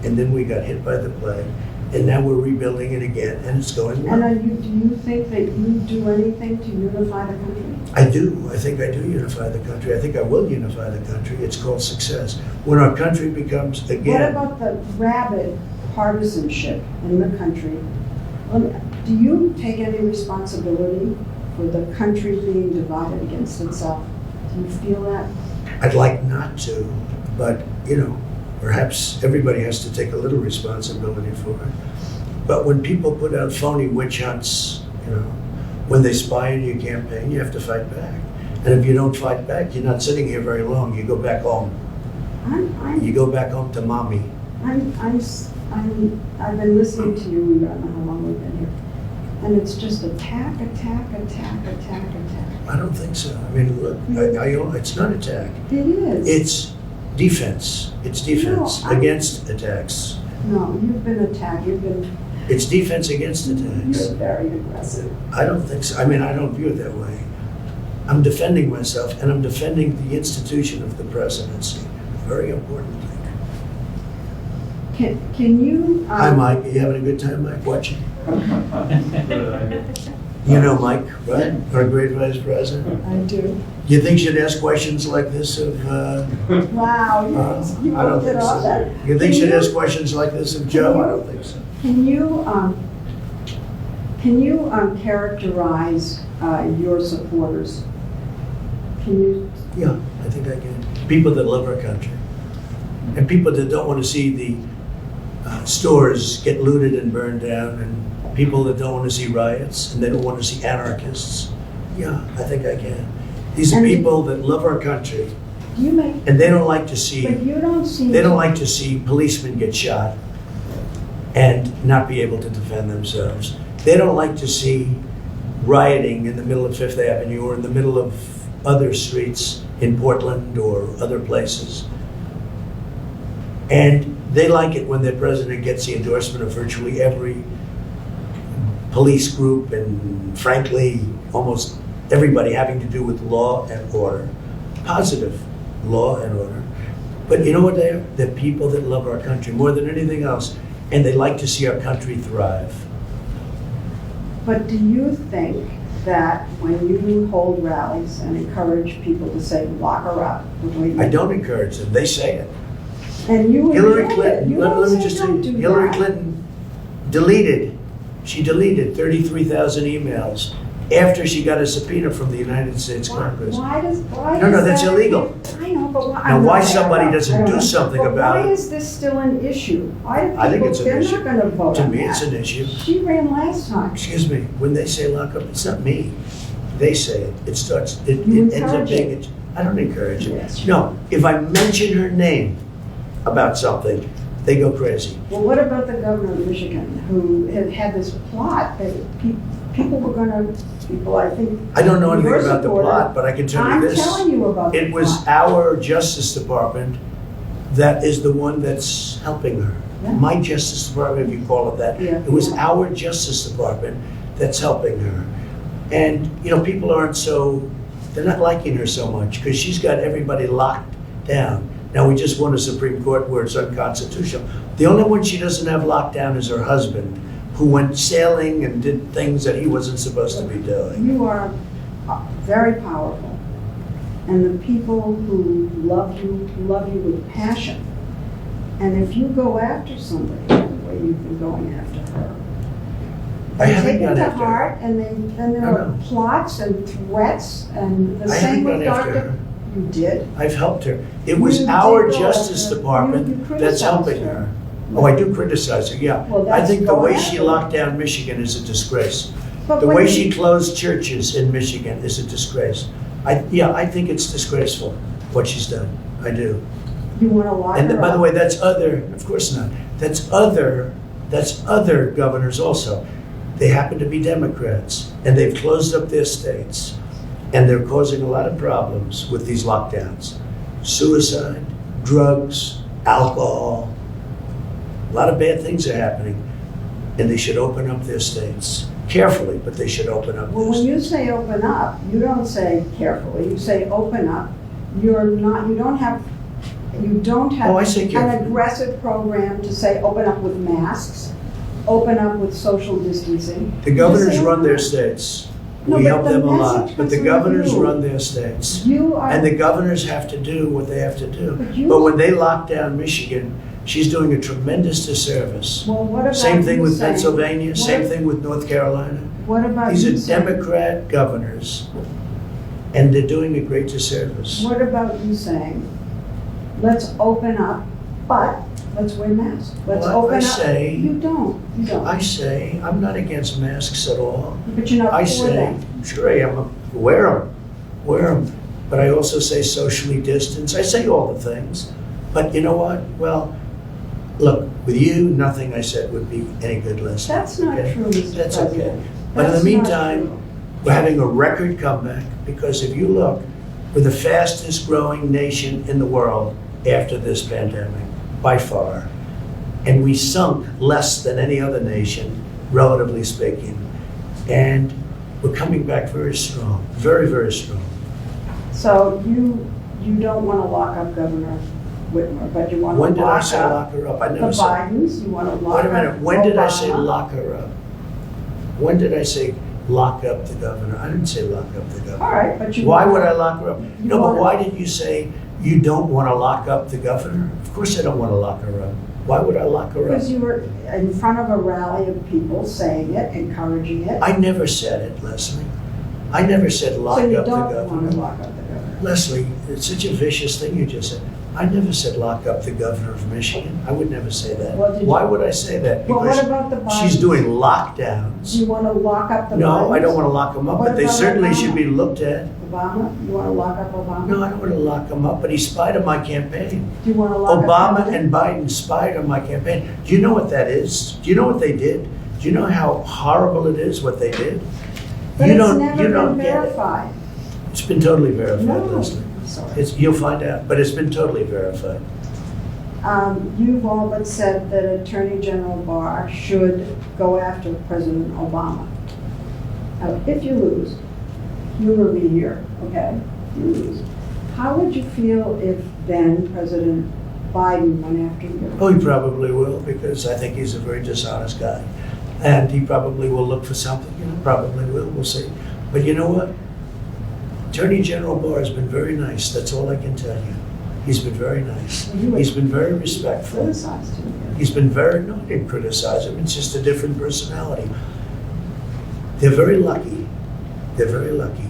Speaker 2: And then we got hit by the plague, and now we're rebuilding it again, and it's going well.
Speaker 1: And do you think that you do anything to unify the country?
Speaker 2: I do. I think I do unify the country. I think I will unify the country. It's called success. When our country becomes,
Speaker 1: What
Speaker 2: again,
Speaker 1: about the rabid partisanship in the country? Do you take any responsibility for the country being divided against itself? Do you feel that?
Speaker 2: I'd like not to, but, perhaps everybody has to take a little responsibility for it. But when people put out phony witch hunts, when they spy on your campaign, you have to fight back. And if you don't fight back, you're not sitting here very long. You go back home. You go back home to mommy.
Speaker 1: I've been listening to you, I don't know how long we've been here, and it's just attack.
Speaker 2: I don't think so. I mean, look, it's not attack.
Speaker 1: It is.
Speaker 2: It's defense. It's defense
Speaker 1: No, I-
Speaker 2: against attacks.
Speaker 1: No, you've been attacked,
Speaker 2: It's defense against attacks.
Speaker 1: you're very aggressive.
Speaker 2: I don't think so. I mean, I don't view it that way. I'm defending myself, and I'm defending the institution of the presidency. Very important thing.
Speaker 1: Can you?
Speaker 2: Hi, Mike. Are you having a good time, Mike, watching? You know Mike, right? Our great vice president.
Speaker 1: I do.
Speaker 2: You think she'd ask questions like this of,
Speaker 1: Wow, you
Speaker 2: I don't
Speaker 1: pulled it
Speaker 2: think
Speaker 1: off
Speaker 2: so.
Speaker 1: there.
Speaker 2: You think
Speaker 1: Can
Speaker 2: she'd
Speaker 1: you-
Speaker 2: ask questions like this of Joe? I don't think so.
Speaker 1: Can you characterize your supporters? Can you?
Speaker 2: Yeah, I think think I can. People that love our country. And people that don't want to see the stores get looted and burned down, and people that don't want to see riots, and they don't want to see anarchists. Yeah, I think I can. These are
Speaker 1: And-
Speaker 2: people that love our country,
Speaker 1: Do you make,
Speaker 2: and they don't like to see,
Speaker 1: but you don't seem.
Speaker 2: they don't like to see policemen get shot and not be able to defend themselves. They don't like to see rioting in the middle of Fifth Avenue or in the middle of other streets in Portland or other places. And they like it when their president gets the endorsement of virtually every police group and, frankly, almost everybody having to do with law and order. Positive law and order. But you know what they are? They're people that love our country more than anything else, and they like to see our country thrive.
Speaker 1: But do you think that when you hold rallies and encourage people to say, lock her up, the way you
Speaker 2: I don't encourage them, they say it.
Speaker 1: And you
Speaker 2: Hillary
Speaker 1: enjoy it.
Speaker 2: Clinton,
Speaker 1: You
Speaker 2: let
Speaker 1: don't
Speaker 2: me
Speaker 1: say
Speaker 2: just tell
Speaker 1: don't
Speaker 2: you,
Speaker 1: do
Speaker 2: Hillary
Speaker 1: that.
Speaker 2: Clinton deleted 33,000 emails after she got a subpoena from the United States Congress.
Speaker 1: Why
Speaker 2: No,
Speaker 1: is
Speaker 2: that's
Speaker 1: that-
Speaker 2: illegal.
Speaker 1: I know, but why?
Speaker 2: Now,
Speaker 1: I'm
Speaker 2: why
Speaker 1: not there,
Speaker 2: somebody
Speaker 1: but
Speaker 2: doesn't
Speaker 1: I don't
Speaker 2: do
Speaker 1: know.
Speaker 2: something
Speaker 1: But
Speaker 2: about
Speaker 1: why
Speaker 2: it-
Speaker 1: is this still an issue? Why do
Speaker 2: I think
Speaker 1: people,
Speaker 2: it's an
Speaker 1: they're
Speaker 2: issue.
Speaker 1: not gonna vote
Speaker 2: To
Speaker 1: on
Speaker 2: me,
Speaker 1: that.
Speaker 2: it's an issue.
Speaker 1: She ran last time.
Speaker 2: Excuse me, when they say lock up, it's not me. They say it. It starts, it
Speaker 1: You
Speaker 2: ends up
Speaker 1: encourage
Speaker 2: being,
Speaker 1: it.
Speaker 2: I don't encourage it.
Speaker 1: Yes.
Speaker 2: No, if I mention her name about something, they go crazy.
Speaker 1: Well, what about the governor of Michigan, who had this plot that people were gonna, I think.
Speaker 2: I don't know anything
Speaker 1: your
Speaker 2: about the
Speaker 1: supporter-
Speaker 2: plot, but I can tell you
Speaker 1: I'm
Speaker 2: this.
Speaker 1: telling you about the
Speaker 2: It was
Speaker 1: plot.
Speaker 2: our Justice Department that is the one that's helping her.
Speaker 1: Yeah.
Speaker 2: My Justice Department, if you call it that.
Speaker 1: Yeah.
Speaker 2: It was our Justice Department that's helping her. And, you know, people aren't so, they're not liking her so much because she's got everybody locked down. Now, we just won a Supreme Court where it's unconstitutional. The only one she doesn't have locked down is her husband, who went sailing and did things that he wasn't supposed to be doing.
Speaker 1: You are very powerful, and the people who love you with passion. And if you go after somebody the way you've been going after her,
Speaker 2: I
Speaker 1: they
Speaker 2: haven't
Speaker 1: take it
Speaker 2: gone
Speaker 1: to
Speaker 2: after her.
Speaker 1: heart, and then there
Speaker 2: I
Speaker 1: are
Speaker 2: know.
Speaker 1: plots and threats, and the
Speaker 2: I
Speaker 1: same
Speaker 2: haven't
Speaker 1: with
Speaker 2: gone after
Speaker 1: Dr.
Speaker 2: her.
Speaker 1: You did.
Speaker 2: I've helped her. It was
Speaker 1: You
Speaker 2: our
Speaker 1: did go
Speaker 2: Justice
Speaker 1: after her.
Speaker 2: Department
Speaker 1: You
Speaker 2: that's
Speaker 1: criticized
Speaker 2: helping
Speaker 1: her.
Speaker 2: her. Oh, I do criticize her, yeah.
Speaker 1: Well,
Speaker 2: I
Speaker 1: that's
Speaker 2: think the
Speaker 1: go
Speaker 2: way
Speaker 1: after
Speaker 2: she
Speaker 1: her.
Speaker 2: locked down Michigan is a disgrace.
Speaker 1: But
Speaker 2: The
Speaker 1: when
Speaker 2: way
Speaker 1: you-
Speaker 2: she closed churches in Michigan is a disgrace. I think it's disgraceful, what she's done. I do.
Speaker 1: You want to lock
Speaker 2: And
Speaker 1: her
Speaker 2: by the
Speaker 1: up.
Speaker 2: way, that's other, of course not. That's other governors also. They happen to be Democrats, and they've closed up their states, and they're causing a lot of problems with these lockdowns. Suicide, drugs, alcohol, a lot of bad things are happening, and they should open up their states. Carefully, but they should open up
Speaker 1: Well,
Speaker 2: their
Speaker 1: when
Speaker 2: states.
Speaker 1: you say open up, you don't say carefully, you say open up. You don't have
Speaker 2: Oh, I say
Speaker 1: an
Speaker 2: carefully.
Speaker 1: aggressive program to say open up with masks, open up with social distancing.
Speaker 2: The governors
Speaker 1: You say
Speaker 2: run
Speaker 1: open
Speaker 2: their
Speaker 1: up.
Speaker 2: states.
Speaker 1: No,
Speaker 2: We
Speaker 1: but
Speaker 2: help
Speaker 1: the
Speaker 2: them a lot,
Speaker 1: message
Speaker 2: but the
Speaker 1: comes from
Speaker 2: governors
Speaker 1: you.
Speaker 2: run their states.
Speaker 1: You are.
Speaker 2: And the governors have to do what they have to do.
Speaker 1: But you-
Speaker 2: But when they lock down Michigan, she's doing a tremendous disservice.
Speaker 1: Well, what about
Speaker 2: Same thing
Speaker 1: you
Speaker 2: with
Speaker 1: saying-
Speaker 2: Pennsylvania,
Speaker 1: what-
Speaker 2: same thing with North Carolina.
Speaker 1: What about
Speaker 2: These
Speaker 1: you
Speaker 2: are
Speaker 1: saying-
Speaker 2: Democrat governors, and they're doing a great disservice.
Speaker 1: What about you saying, let's open up, but let's wear masks. Let's
Speaker 2: Well, I
Speaker 1: open up.
Speaker 2: say-
Speaker 1: You don't.
Speaker 2: I say, I'm not against masks at all.
Speaker 1: But you're not
Speaker 2: I
Speaker 1: for
Speaker 2: say,
Speaker 1: that.
Speaker 2: sure I am, wear them. But I also say socially distance. I say all the things. But you know what? Well, look, with you, nothing I said would be any good lesson.
Speaker 1: That's not
Speaker 2: okay?
Speaker 1: true, Mr.
Speaker 2: That's
Speaker 1: President.
Speaker 2: okay. But in the
Speaker 1: That's not
Speaker 2: meantime,
Speaker 1: true.
Speaker 2: we're having a record comeback because if you look, we're the fastest growing nation in the world after this pandemic, by far. And we sunk less than any other nation, relatively speaking. And we're coming back very strong, very, very strong.
Speaker 1: So you don't want to lock up Governor Whitmer, but you want to
Speaker 2: When did I
Speaker 1: lock
Speaker 2: say
Speaker 1: up
Speaker 2: lock her up? I
Speaker 1: the
Speaker 2: never said.
Speaker 1: Bidens, you want to lock
Speaker 2: Wait
Speaker 1: up
Speaker 2: a minute, when did I say
Speaker 1: Obama.
Speaker 2: lock her up? When did I say lock up the governor? I didn't say lock up the governor.
Speaker 1: All right, but you.
Speaker 2: Why
Speaker 1: want-
Speaker 2: would I lock her up?
Speaker 1: You
Speaker 2: No, but
Speaker 1: wanna-
Speaker 2: why did you say you don't want to lock up the governor? Of course I don't want to lock her up. Why would I lock her up?
Speaker 1: Because you were in front of a rally of people saying it, encouraging it.
Speaker 2: I never said it, Leslie. I never said lock
Speaker 1: So you
Speaker 2: up the
Speaker 1: don't want to
Speaker 2: governor.
Speaker 1: lock up the governor.
Speaker 2: Leslie, it's such a vicious thing you just said. I never said lock up the governor of Michigan. I would never say that.
Speaker 1: Well, did you-
Speaker 2: Why would I say that?
Speaker 1: Well, what
Speaker 2: Because
Speaker 1: about the Bidens?
Speaker 2: she's doing
Speaker 1: Do
Speaker 2: lockdowns.
Speaker 1: you want to lock up the Bidens?
Speaker 2: No, I don't want to lock them up,
Speaker 1: What
Speaker 2: but they
Speaker 1: about
Speaker 2: certainly
Speaker 1: Obama?
Speaker 2: should be looked at.
Speaker 1: Obama? You want to lock up Obama?
Speaker 2: No, I don't want to lock them up, but he spied on my campaign.
Speaker 1: Do you want to lock up
Speaker 2: Obama
Speaker 1: Kennedy?
Speaker 2: and Biden spied on my campaign. Do you know what that is? Do you know what they did? Do you know how horrible it is what they did?
Speaker 1: But
Speaker 2: You
Speaker 1: it's
Speaker 2: don't-
Speaker 1: never
Speaker 2: you don't
Speaker 1: been
Speaker 2: get it.
Speaker 1: verified.
Speaker 2: It's been totally verified,
Speaker 1: No,
Speaker 2: Leslie.
Speaker 1: I'm sorry.
Speaker 2: You'll find out, but it's been totally verified.
Speaker 1: You've all but said that Attorney General Barr should go after President Obama. Now, if you lose, you will be here, okay? You lose. How would you feel if then President Biden went after you?
Speaker 2: Oh, he probably will, because I think he's a very dishonest guy. And he probably will look for something, probably will, we'll see. But you know what? Attorney General Barr has been very nice, that's all I can tell you. He's been very nice.
Speaker 1: Well, you were
Speaker 2: He's been very respectful.
Speaker 1: criticized him.
Speaker 2: He's been very, no, I didn't criticize him, it's just a different personality. They're very lucky, they're very lucky,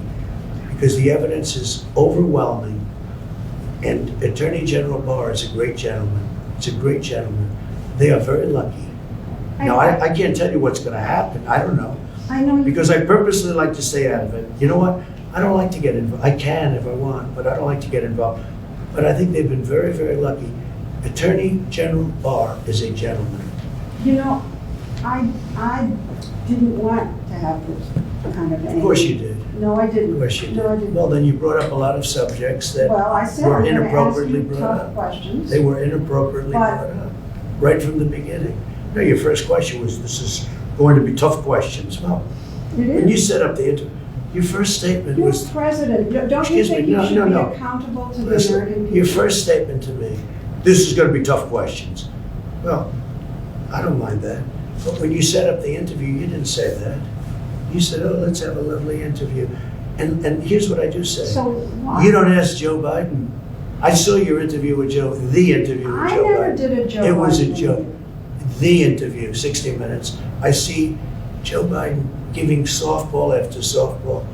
Speaker 2: because the evidence is overwhelming. And Attorney General Barr is a great gentleman, it's a great gentleman. They are very lucky. Now, I can't tell you what's gonna happen, I don't know,
Speaker 1: I know.
Speaker 2: because I purposely like to stay out of it. You know what? I don't like to get involved, I can if I want, but I don't like to get involved. But I think they've been very, very lucky. Attorney General Barr is a gentleman.
Speaker 1: You know, I didn't want to have this kind of thing.
Speaker 2: Of course you did.
Speaker 1: No, I didn't.
Speaker 2: Of course you did.
Speaker 1: No, I didn't.
Speaker 2: Well, then you brought up a lot of subjects that
Speaker 1: Well, I said
Speaker 2: were
Speaker 1: I'm going to ask
Speaker 2: inappropriately
Speaker 1: you
Speaker 2: brought
Speaker 1: tough
Speaker 2: up.
Speaker 1: questions.
Speaker 2: They were inappropriately
Speaker 1: But-
Speaker 2: brought up, right from the beginning. No, your first question was, this is going to be tough questions. Well,
Speaker 1: It
Speaker 2: when you
Speaker 1: is.
Speaker 2: set up the interview, your first statement
Speaker 1: You're
Speaker 2: was,
Speaker 1: president. Don't you
Speaker 2: Excuse me,
Speaker 1: think you
Speaker 2: no,
Speaker 1: should
Speaker 2: no,
Speaker 1: be
Speaker 2: no.
Speaker 1: accountable to the
Speaker 2: listen,
Speaker 1: American people?
Speaker 2: your first statement to me, this is going to be tough questions. Well, I don't mind that. But when you set up the interview, you didn't say that. You said, oh, let's have a lovely interview. And here's what I do say.
Speaker 1: So what?
Speaker 2: You don't ask Joe Biden. I saw your interview with Joe, the interview with
Speaker 1: I
Speaker 2: Joe
Speaker 1: never
Speaker 2: Biden.
Speaker 1: did a Joe
Speaker 2: It was a
Speaker 1: Biden
Speaker 2: joke.
Speaker 1: interview.
Speaker 2: The interview, 60 Minutes. I see Joe Biden giving softball after softball.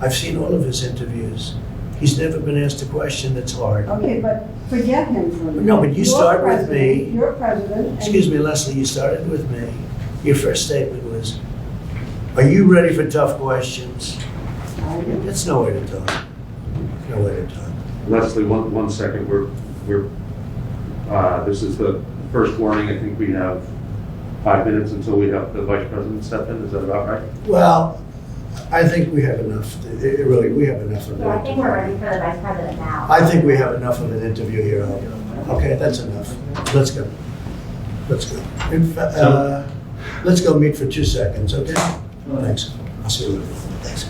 Speaker 2: I've seen all of his interviews. He's never been asked a question that's hard.
Speaker 1: Okay, but forget him for a minute.
Speaker 2: No, but you
Speaker 1: You're
Speaker 2: start with
Speaker 1: president.
Speaker 2: me.
Speaker 1: You're president. and-
Speaker 2: Excuse me, Leslie, you started with me. Your first statement was, are you ready for tough questions?
Speaker 1: I do.
Speaker 2: That's no way to talk. No way to talk.
Speaker 4: Leslie, one second, this is the first warning, I think we have 5 minutes until we have the vice president step in, is that about right?
Speaker 2: Well, I think we have enough, really, we have enough of
Speaker 5: So I
Speaker 2: that.
Speaker 5: think we're ready for the vice president now.
Speaker 2: I think we have enough of an interview here. Okay, that's enough. Let's go. Let's go. Let's go meet for 2 seconds, okay? Thanks. I'll see you later. Thanks.